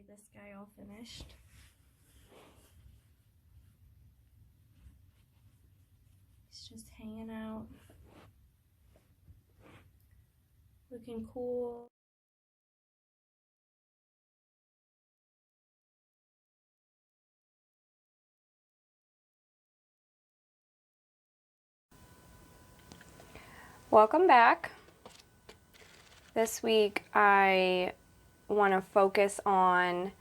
this guy all finished. He's just hanging out, looking cool. Welcome back. This week I want to focus on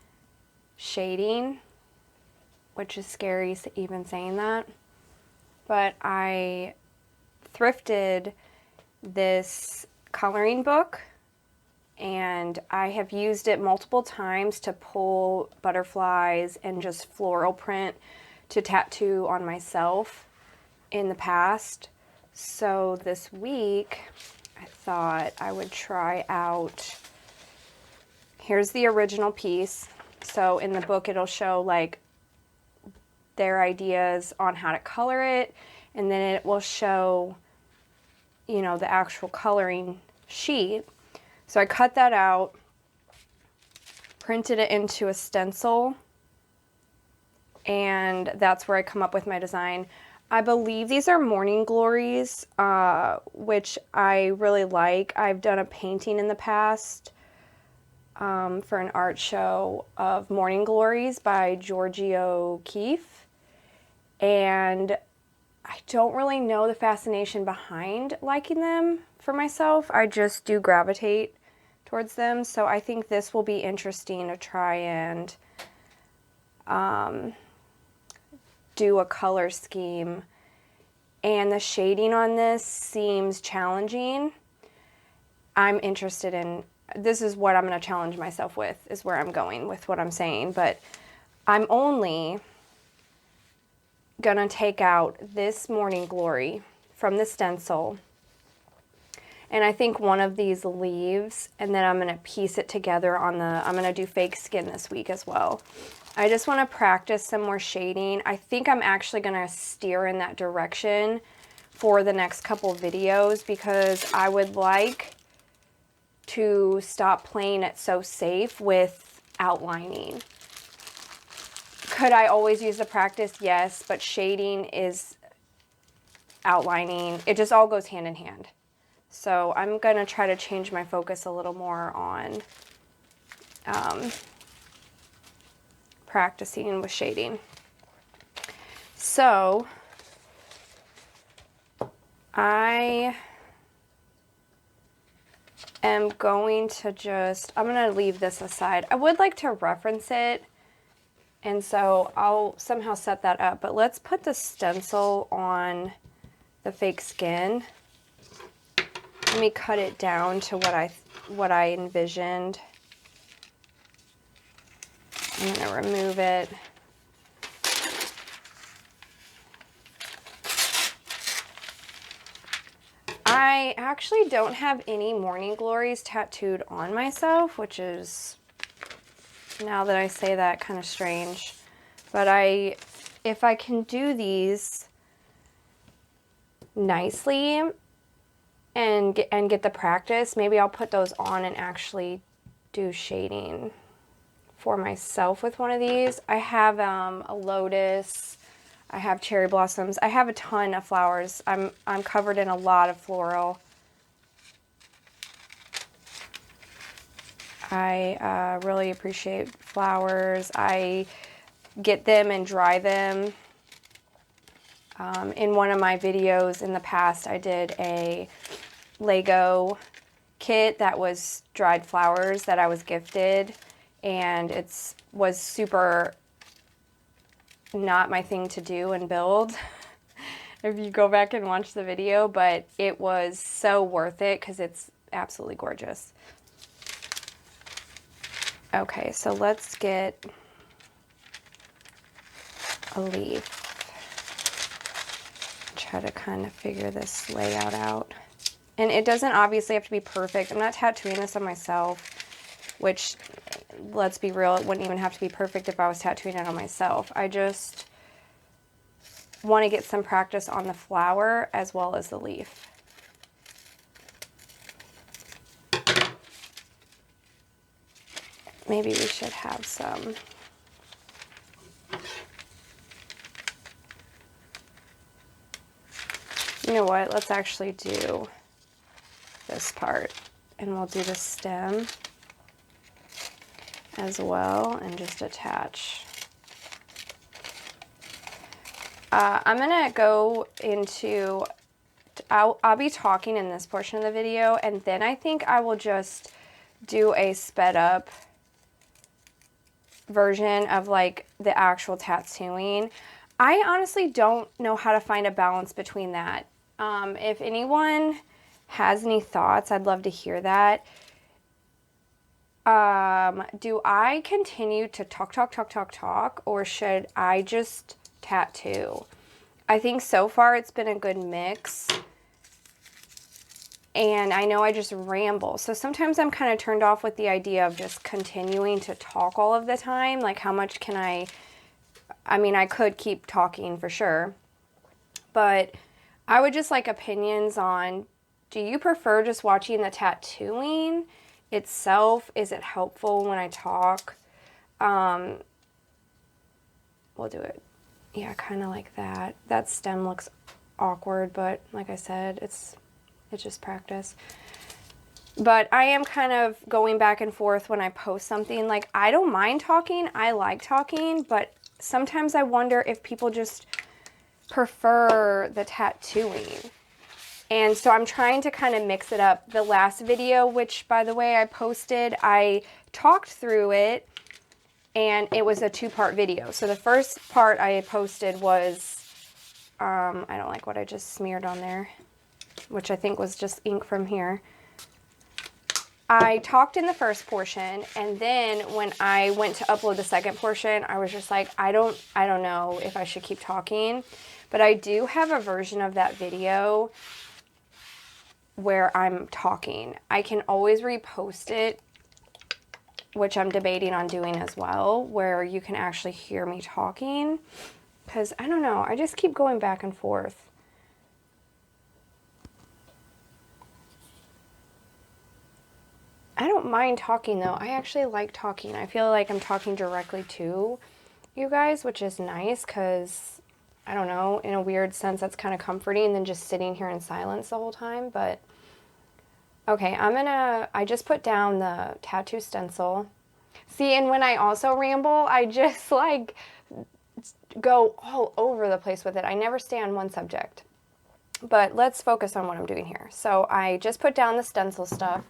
shading, which is scary even saying that, but I thrifted this coloring book and I have used it multiple times to pull butterflies and just floral print to tattoo on myself in the past. So this week I thought I would try out, here's the original piece. So in the book it'll show like their ideas on how to color it, and then it will show, you know, the actual coloring sheet. So I cut that out, printed it into a stencil, and that's where I come up with my design. I believe these are morning glories, which I really like. I've done a painting in the past for an art show of morning glories by Giorgio Keefe, and I don't really know the fascination behind liking them for myself. I just do gravitate towards them, so I think this will be interesting to try and do a color scheme. And the shading on this seems challenging. I'm interested in, this is what I'm going to challenge myself with, is where I'm going with what I'm saying, but I'm only gonna take out this morning glory from the stencil, and I think one of these leaves, and then I'm gonna piece it together on the, I'm gonna do fake skin this week as well. I just want to practice some more shading. I think I'm actually gonna steer in that direction for the next couple videos because I would like to stop playing it so safe with outlining. Could I always use the practice? Yes, but shading is outlining. It just all goes hand in hand. So I'm gonna try to change my focus a little more on practicing with shading. So I am going to just, I'm gonna leave this aside. I would like to reference it, and so I'll somehow set that up, but let's put the stencil on the fake skin. Let me cut it down to what I envisioned. I'm gonna remove it. I actually don't have any morning glories tattooed on myself, which is, now that I say that, kind of strange. But if I can do these nicely and get the practice, maybe I'll put those on and actually do shading for myself with one of these. I have a lotus, I have cherry blossoms, I have a ton of flowers. I'm covered in a lot of floral. I really appreciate flowers. I get them and dry them. In one of my videos in the past, I did a Lego kit that was dried flowers that I was gifted, and it was super not my thing to do and build if you go back and watch the video, but it was so worth it because it's absolutely gorgeous. Okay, so let's get a leaf. Try to kind of figure this layout out. And it doesn't obviously have to be perfect. I'm not tattooing this on myself, which, let's be real, it wouldn't even have to be perfect if I was tattooing it on myself. I just want to get some practice on the flower as well as the leaf. maybe we should have some. You know what? Let's actually do this part, and we'll do the stem as well and just attach. I'm gonna go into, I'll be talking in this portion of the video, and then I think I will just do a sped up version of like the actual tattooing. I honestly don't know how to find a balance between that. If anyone has any thoughts, I'd love to hear that. Do I continue to talk, or should I just tattoo? I think so far it's been a good mix. And I know I just ramble. So sometimes I'm kind of turned off with the idea of just continuing to talk all of the time. Like, how much can I mean, I could keep talking for sure. But I would just like opinions on, do you prefer just watching the tattooing itself? Is it helpful when I talk? We'll do it. Yeah, kind of like that. That stem looks awkward, but like I said, it's just practice. But I am kind of going back and forth when I post something. Like, I don't mind talking. I like talking, but sometimes I wonder if people just prefer the tattooing. And so I'm trying to kind of mix it up. The last video, which by the way I posted, I talked through it, and it was a 2-part video. So the first part I posted was, I don't like what I just smeared on there, which I think was just ink from here. I talked in the first portion, and then when I went to upload the second portion, I was just like, I don't know if I should keep talking. But I do have a version of that video where I'm talking. I can always repost it, which I'm debating on doing as well, where you can actually hear me talking. Because, I don't know, I just keep going back and forth. I don't mind talking though. I actually like talking. I feel like I'm talking directly to you guys, which is nice because, I don't know, in a weird sense that's kind of comforting than just sitting here in silence the whole time. But okay, I just put down the tattoo stencil. See, and when I also ramble, I just like go all over the place with it. I never stay on one subject. But let's focus on what I'm doing here. So I just put down the stencil stuff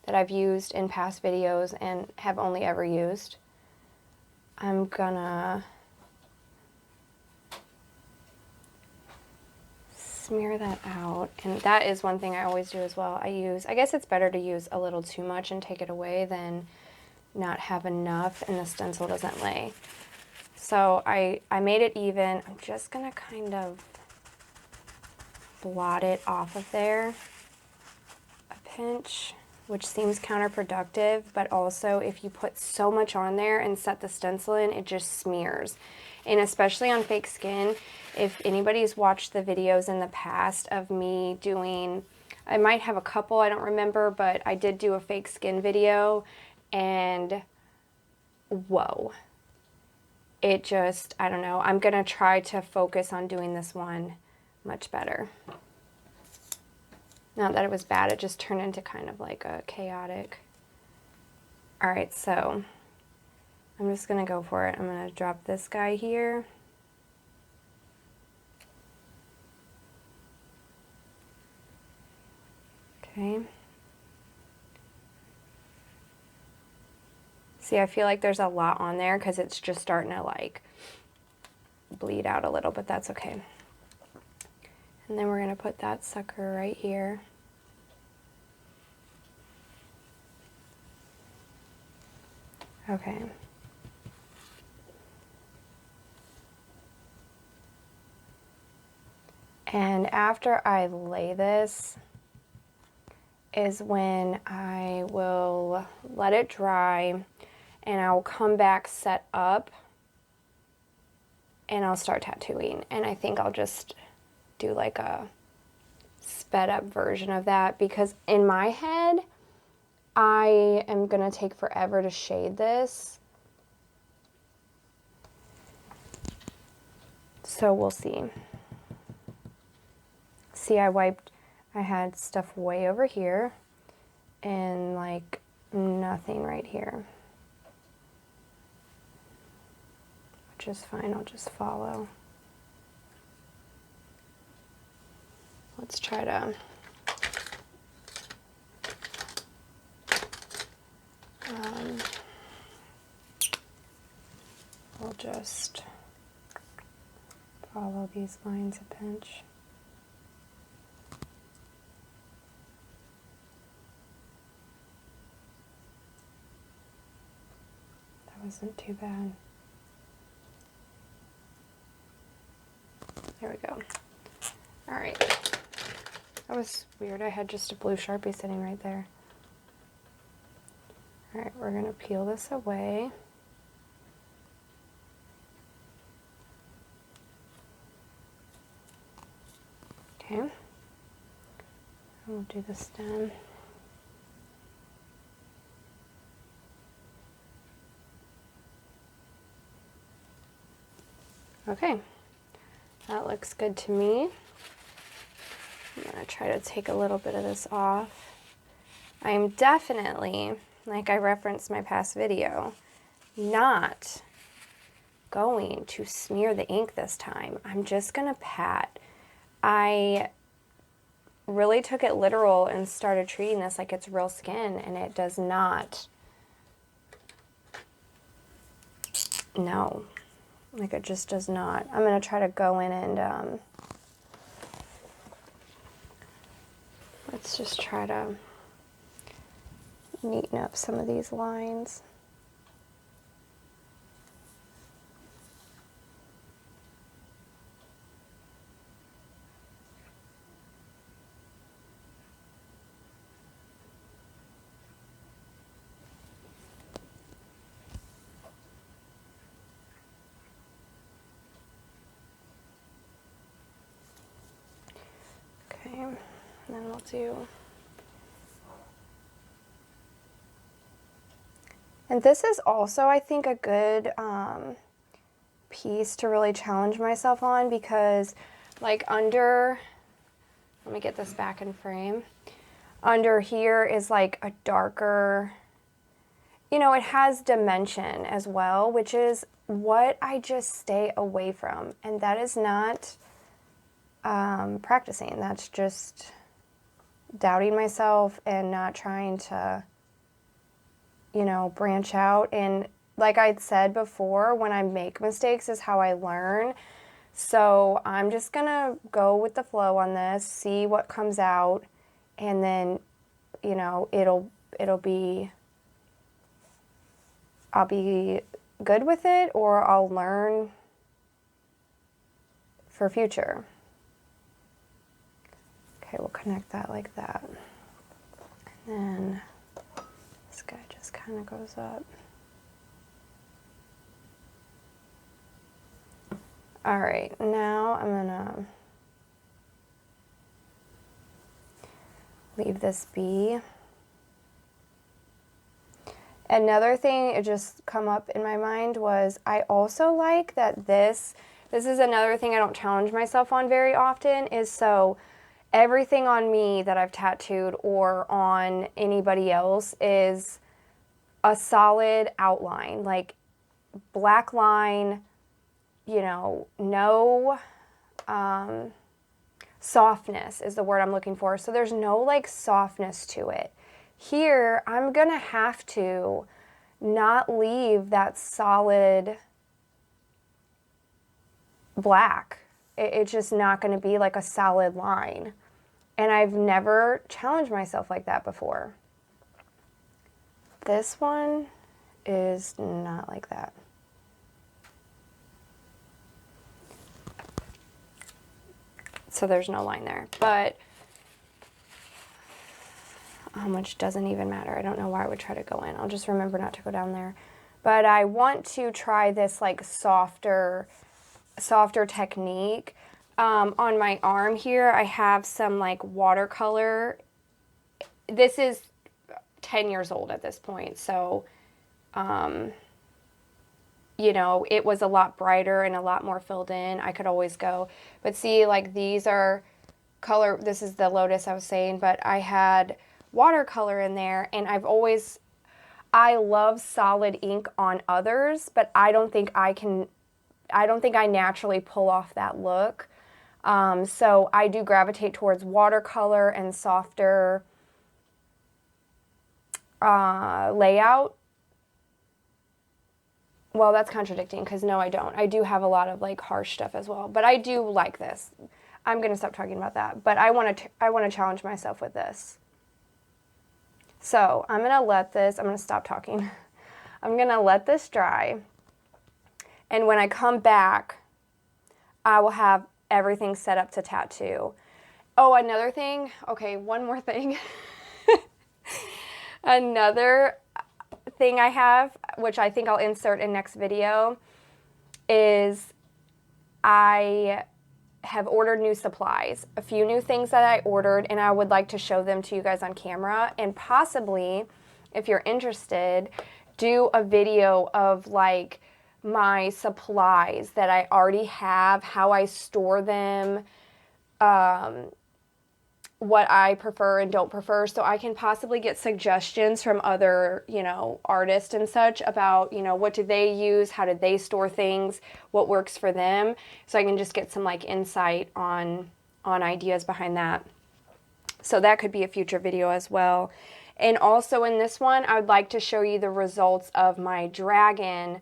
that I've used in past videos and have only ever used. I'm gonna smear that out, and that is one thing I always do as well. I guess it's better to use a little too much and take it away than not have enough and the stencil doesn't lay. So I made it even. I'm just gonna kind of blot it off of there a pinch, which seems counterproductive, but also if you put so much on there and set the stencil in, it just smears. And especially on fake skin, if anybody's watched the videos in the past of me doing, I might have a couple, I don't remember, but I did do a fake skin video, and whoa. It just, I don't know, I'm gonna try to focus on doing this one much better. Not that it was bad, it just turned into kind of like a chaotic. All right, so I'm just gonna go for it. I'm gonna drop this guy here. Okay. See, I feel like there's a lot on there because it's just starting to like bleed out a little, but that's okay. And then we're gonna put that sucker right here. Okay. And after I lay this is when I will let it dry, and I'll come back, set up, and I'll start tattooing. And I think I'll just do like a sped up version of that, because in my head, I am going to take forever to shade this. So we'll see. See, I had stuff way over here and like nothing right here. Which is fine, I'll just follow. Let's try to we'll just follow these lines a pinch. That wasn't too bad. There we go. All right. That was weird. I had just a blue Sharpie sitting right there. All right, we're gonna peel this away. Okay. And we'll do the stem. Okay. That looks good to me. I'm going to try to take a little bit of this off. I am definitely, like I referenced my past video, not going to smear the ink this time. I'm just going to pat. I really took it literal and started treating this like it's real skin, and it does not. No. Like it just does not. I'm going to try to go in and let's just try to neaten up some of these lines. Okay, and then we'll do. And this is also, I think, a good piece to really challenge myself on, because like under, let me get this back in frame. Under here is like a darker, you know, it has dimension as well, which is what I just stay away from. And that is not practicing. That's just doubting myself and not trying to, you know, branch out. And like I said before, when I make mistakes is how I learn. So I'm just gonna go with the flow on this, see what comes out, and then, you know, I'll be good with it, or I'll learn for future. Okay, we'll connect that like that. And then this guy just kind of goes up. All right, now I'm gonna leave this be. Another thing it just come up in my mind was I also like that this is another thing I don't challenge myself on very often, is so everything on me that I've tattooed or on anybody else is a solid outline, like black line, you know, no softness is the word I'm looking for. So there's no like softness to it. Here, I'm gonna have to not leave that solid black. It's just not gonna be like a solid line. And I've never challenged myself like that before. This one is not like that. So there's no line there, but how much doesn't even matter. I don't know why I would try to go in. I'll just remember not to go down there. But I want to try this like softer technique. On my arm here, I have some like watercolor. This is 10 years old at this point. So, you know, it was a lot brighter and a lot more filled in. I could always go. But see, like these are color, this is the Lotus I was saying, but I had watercolor in there, and I love solid ink on others, but I don't think I naturally pull off that look. So I do gravitate towards watercolor and softer layout. Well, that's contradicting because no, I don't. I do have a lot of like harsh stuff as well, but I do like this. I'm going to stop talking about that, but I want to challenge myself with this. So I'm going to let this, I'm going to stop talking. I'm going to let this dry. And when I come back, I will have everything set up to tattoo. Oh, another thing. Okay, one more thing. Another thing I have, which I think I'll insert in next video, is I have ordered new supplies, a few new things that I ordered, and I would like to show them to you guys on camera, and possibly, if you're interested, do a video of like my supplies that I already have, how I store them, what I prefer and don't prefer, so I can possibly get suggestions from other, you know, artists and such about, you know, what do they use, how did they store things, what works for them, so I can just get some like insight on ideas behind that. So that could be a future video as well. And also in this one, I would like to show you the results of my dragon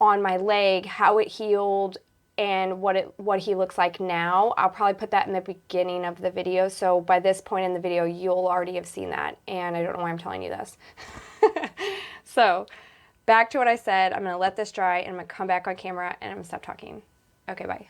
on my leg, how it healed, and what he looks like now. I'll probably put that in the beginning of the video, so by this point in the video you'll already have seen that, and I don't know why I'm telling you this. So back to what I said, I'm going to let this dry and I'm going to come back on camera and I'm going to stop talking. Okay, bye.